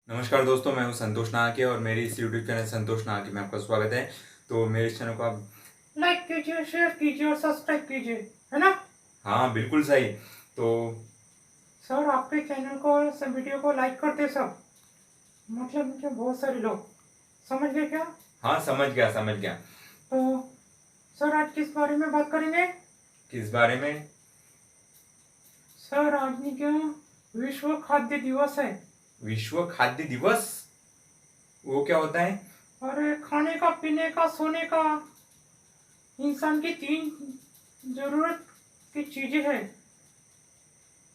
नमस्कार दोस्तों, मैं हूं संतोष नाहके और मेरी इस यूट्यूब चैनल संतोष नाहके में आपका स्वागत है। तो मेरे इस चैनल को आप लाइक कीजिए, शेयर कीजिए और सब्सक्राइब कीजिए, है ना। हाँ, बिल्कुल सही। तो सर आपके चैनल को वीडियो को लाइक करते सब, मतलब मुझे बहुत सारे लोग समझ गए क्या। हाँ, समझ गया समझ गया। तो सर आज किस बारे में बात करेंगे। किस बारे में? सर आज नहीं क्या, विश्व खाद्य दिवस है। विश्व खाद्य दिवस? वो क्या होता है? और खाने का, पीने का, सोने का, इंसान की तीन जरूरत की चीजें हैं।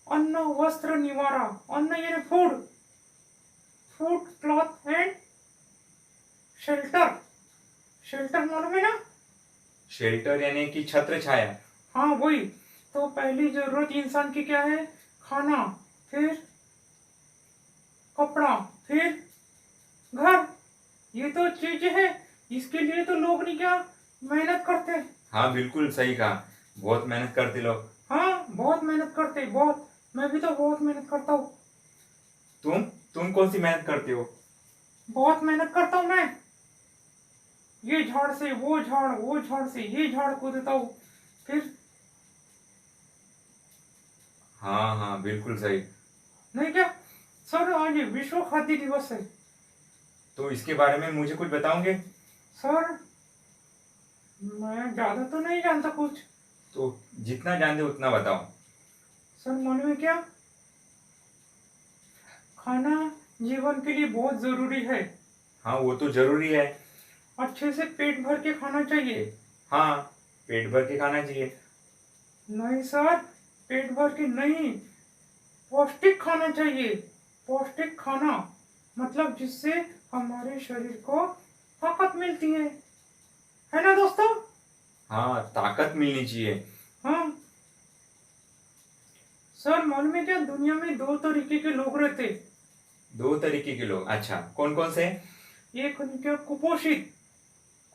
अन्न, वस्त्र, निवारा। अन्न यानी food, food, cloth and shelter. Shelter मालूम है ना। शेल्टर यानी कि छत्र छाया। हाँ वही। तो पहली जरूरत इंसान की क्या है। खाना, फिर कपड़ा, फिर घर। ये तो चीज है। इसके लिए तो लोग नहीं क्या मेहनत करते। हाँ, बिल्कुल सही कहा। बहुत मेहनत करते लोग। हाँ बहुत मेहनत करते, बहुत। मैं भी तो बहुत मेहनत करता हूँ। तुम कौन सी मेहनत करते हो? बहुत मेहनत करता हूँ मैं। ये झाड़ से वो झाड़, वो झाड़ से ये झाड़ कूदता हूँ। फिर हाँ हाँ, बिल्कुल सही। नहीं क्या। सर आज विश्व खाद्य दिवस है। तो इसके बारे में मुझे कुछ बताओगे? सर मैं ज्यादा तो नहीं जानता कुछ। तो जितना जानते हो उतना बताओ। सर मालूम है क्या, खाना जीवन के लिए बहुत जरूरी है। हाँ, वो तो जरूरी है। अच्छे से पेट भर के खाना चाहिए। हाँ, पेट भर के खाना चाहिए। नहीं सर, पेट भर के नहीं, पौष्टिक खाना चाहिए। पौष्टिक खाना मतलब जिससे हमारे शरीर को ताकत मिलती है ना दोस्तों। हाँ, ताकत मिलनी चाहिए। हाँ सर मालूम है क्या, दुनिया में दो तरीके के लोग रहते। दो तरीके के लोग? अच्छा, कौन कौन से? एक उनके कुपोषित,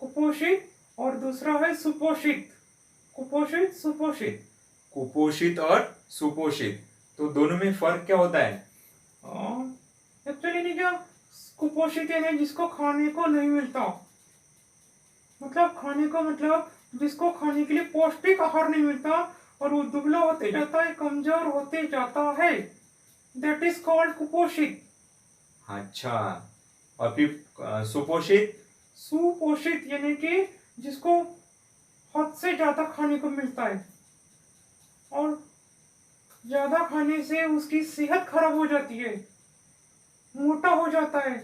कुपोषित, और दूसरा है सुपोषित। कुपोषित, सुपोषित। कुपोषित और सुपोषित, तो दोनों में फर्क क्या होता है? एक्चुअली नहीं क्या, कुपोषित है जिसको खाने को नहीं मिलता, मतलब खाने को मतलब जिसको खाने के लिए पौष्टिक आहार नहीं मिलता, और वो दुबला होते जाता है, कमजोर होते जाता है। दैट इज कॉल्ड कुपोषित। अच्छा, और फिर सुपोषित? सुपोषित यानी कि जिसको हद से ज्यादा खाने को मिलता है, और ज्यादा खाने से उसकी सेहत खराब हो जाती है, मोटा हो जाता है,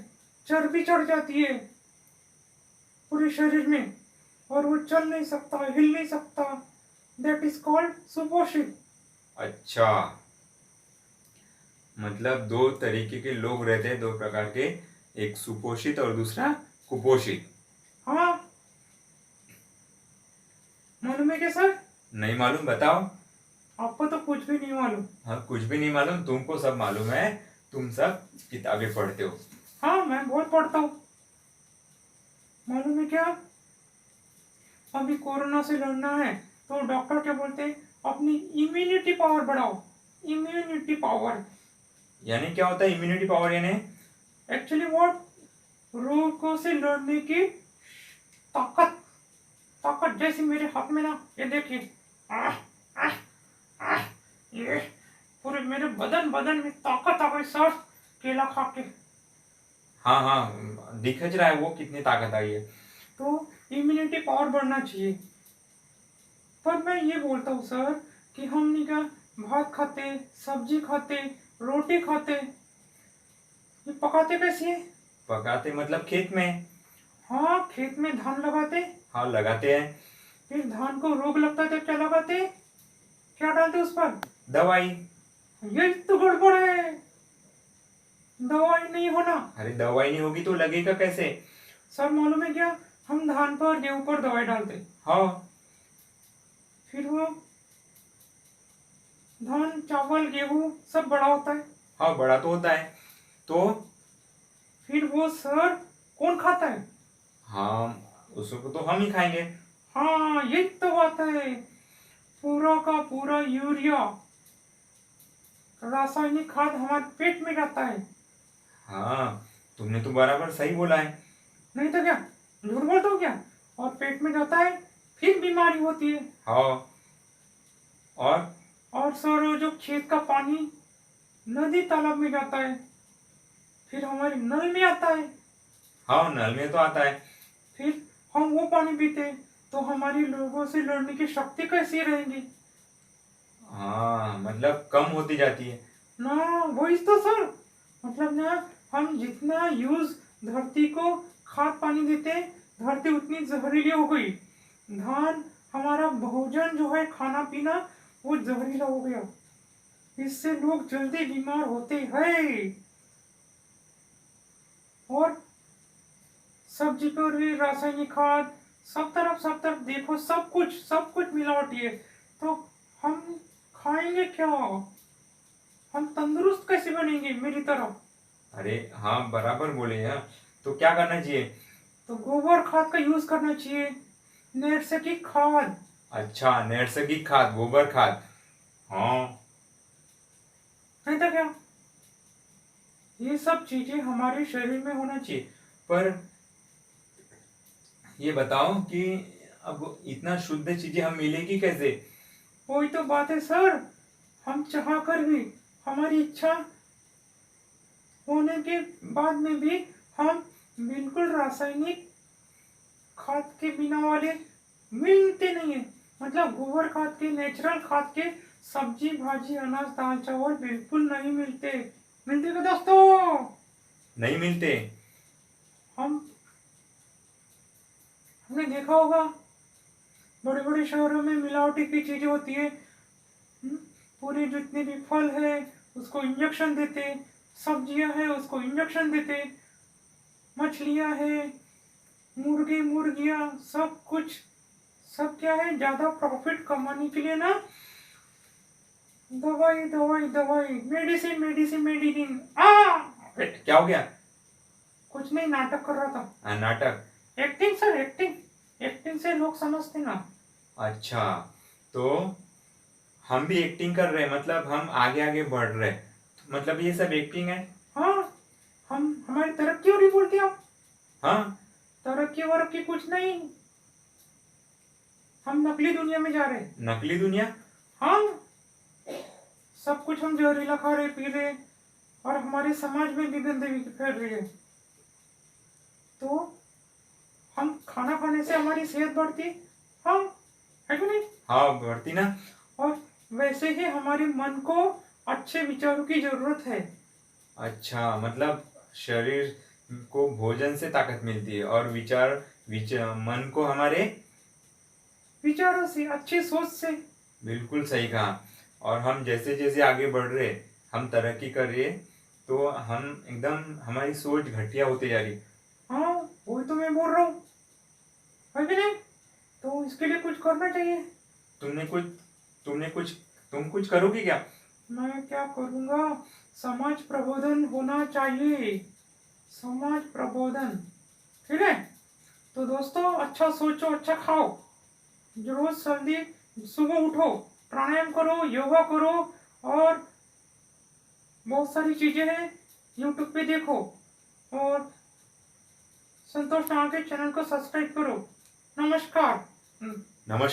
चर्बी चढ़ जाती है पूरे शरीर में, और वो चल नहीं सकता, हिल नहीं सकता। दैट इज कॉल्ड सुपोषित। अच्छा, मतलब दो तरीके के लोग रहते हैं, दो प्रकार के। एक सुपोषित और दूसरा कुपोषित। हाँ मालूम है क्या सर। नहीं मालूम, बताओ। आपको तो कुछ भी नहीं मालूम। हाँ, कुछ भी नहीं मालूम, तुमको सब मालूम है। तुम सब किताबें पढ़ते हो। हाँ मैं बहुत पढ़ता हूँ। मालूम है क्या, अभी कोरोना से लड़ना है तो डॉक्टर क्या बोलते हैं, अपनी इम्यूनिटी पावर बढ़ाओ। इम्यूनिटी पावर यानी क्या होता है इम्यूनिटी पावर? यानी एक्चुअली व्हाट, रोगों से लड़ने की ताकत। ताकत जैसे मेरे हाथ में ना, ये देखिए। आह, आह, आह, ये पूरे मेरे बदन बदन में ताकत आ गई सर, केला खा के। हाँ हाँ, दिख रहा है वो कितनी ताकत आई है। तो इम्यूनिटी पावर बढ़ना चाहिए। पर मैं ये बोलता हूँ सर कि हम नहीं क्या, भात खाते, सब्जी खाते, रोटी खाते, ये पकाते कैसे है। पकाते मतलब खेत में? हाँ खेत में धान लगाते, हाँ, लगाते हैं। फिर धान को रोग लगता है तो क्या लगाते, क्या डालते उस पर। दवाई। ये तो गड़बड़ है, दवाई नहीं होना। अरे, दवाई नहीं होगी तो लगेगा कैसे? सर मालूम है क्या, हम धान पर गेहूं पर दवाई डालते, हाँ फिर वो धान चावल गेहूं सब बड़ा होता है, हाँ, बड़ा तो होता है। तो फिर वो सर कौन खाता है। हाँ, उसको तो हम ही खाएंगे। हाँ यही तो बात है, पूरा का पूरा यूरिया, रासायनिक खाद हमारे पेट में जाता है। हाँ, तुमने तो बराबर सही बोला है। नहीं तो क्या, झूठ बोलता हूँ क्या? और पेट में जाता है, फिर बीमारी होती है। हाँ, और और सर जो खेत का पानी नदी तालाब में जाता है, फिर हमारे नल में आता है, हाँ, नल में तो आता है। फिर हम वो पानी पीते हैं, तो हमारी लोगों से लड़ने की शक्ति कैसी रहेगी? हाँ, मतलब कम होती जाती है। ना, वही तो सर, मतलब ना, हम जितना यूज धरती को खाद पानी देते हैं, धरती उतनी जहरीली हो गई। धान, हमारा भोजन जो है, खाना पीना, वो जहरीला हो गया। इससे लोग जल्दी बीमार होते हैं। और सब्जी पर भी रासायनिक खाद, सब तरफ देखो, सब कुछ मिलावटी है। तो हम खाएंगे क्या? हम तंदुरुस्त कैसे बनेंगे मेरी तरह? अरे हाँ, बराबर बोले यार। तो क्या करना चाहिए? तो गोबर खाद का यूज करना चाहिए, नैसर्गिक खाद। अच्छा, नैसर्गिक खाद, गोबर खाद। हाँ। नहीं तो क्या, ये सब चीजें हमारे शरीर में होना चाहिए। पर ये बताओ कि अब इतना शुद्ध चीजें हम मिलेगी कैसे? वही तो बात है सर, हम चाह कर भी, हमारी इच्छा होने के बाद में भी, हम बिल्कुल रासायनिक खाद के बिना वाले मिलते नहीं है। मतलब गोबर खाद के, नेचुरल खाद के सब्जी भाजी अनाज दाल चावल बिल्कुल नहीं मिलते। मिलते क्या दोस्तों? नहीं मिलते। हम हमने देखा होगा, बड़े बड़े शहरों में मिलावटी की चीजें होती है। पूरे जितने भी फल है उसको इंजेक्शन देते, सब्जियां है उसको इंजेक्शन देते, मछलियां है, मुर्गे मुर्गियां, सब कुछ, सब क्या है, ज्यादा प्रॉफिट कमाने के लिए ना, दवाई दवाई दवाई, मेडिसिन मेडिसिन मेडिसिन। अरे, क्या हो गया? कुछ नहीं, नाटक कर रहा था। नाटक? Acting sir, acting. एक्टिंग से लोग समझते ना। अच्छा, तो हम भी एक्टिंग कर रहे हैं, मतलब हम आगे आगे बढ़ रहे हैं, तो मतलब ये सब एक्टिंग है। हाँ, हम हमारी तरक्की हो रही, बोलते आप। हाँ। तरक्की वरक्की कुछ नहीं, हम नकली दुनिया में जा रहे हैं। नकली दुनिया? हाँ, सब कुछ हम जहरीला खा रहे पी रहे, और हमारे समाज में भी गंदगी फैल रही है। तो हम खाना खाने से हमारी सेहत बढ़ती, हाँ, है कि नहीं? हाँ, बढ़ती ना। और वैसे ही हमारे मन को अच्छे विचारों की जरूरत है। अच्छा, मतलब शरीर को भोजन से ताकत मिलती है और विचार मन को हमारे। विचारों से, अच्छी सोच से। बिल्कुल सही कहा। और हम जैसे जैसे आगे बढ़ रहे, हम तरक्की कर रहे, तो हम एकदम हमारी सोच घटिया होती जा रही। हाँ, वही तो मैं बोल रहा हूँ, है कि नहीं? तो इसके लिए कुछ करना चाहिए। तुमने कुछ तुमने कुछ तुम कुछ करोगे क्या? मैं क्या करूँगा? समाज प्रबोधन होना चाहिए, समाज प्रबोधन। ठीक है, तो दोस्तों, अच्छा सोचो, अच्छा खाओ, रोज जल्दी सुबह उठो, प्राणायाम करो, योगा करो, और बहुत सारी चीजें हैं, यूट्यूब पे देखो, और संतोष नाम के चैनल को सब्सक्राइब करो। नमस्कार। नमस्कार।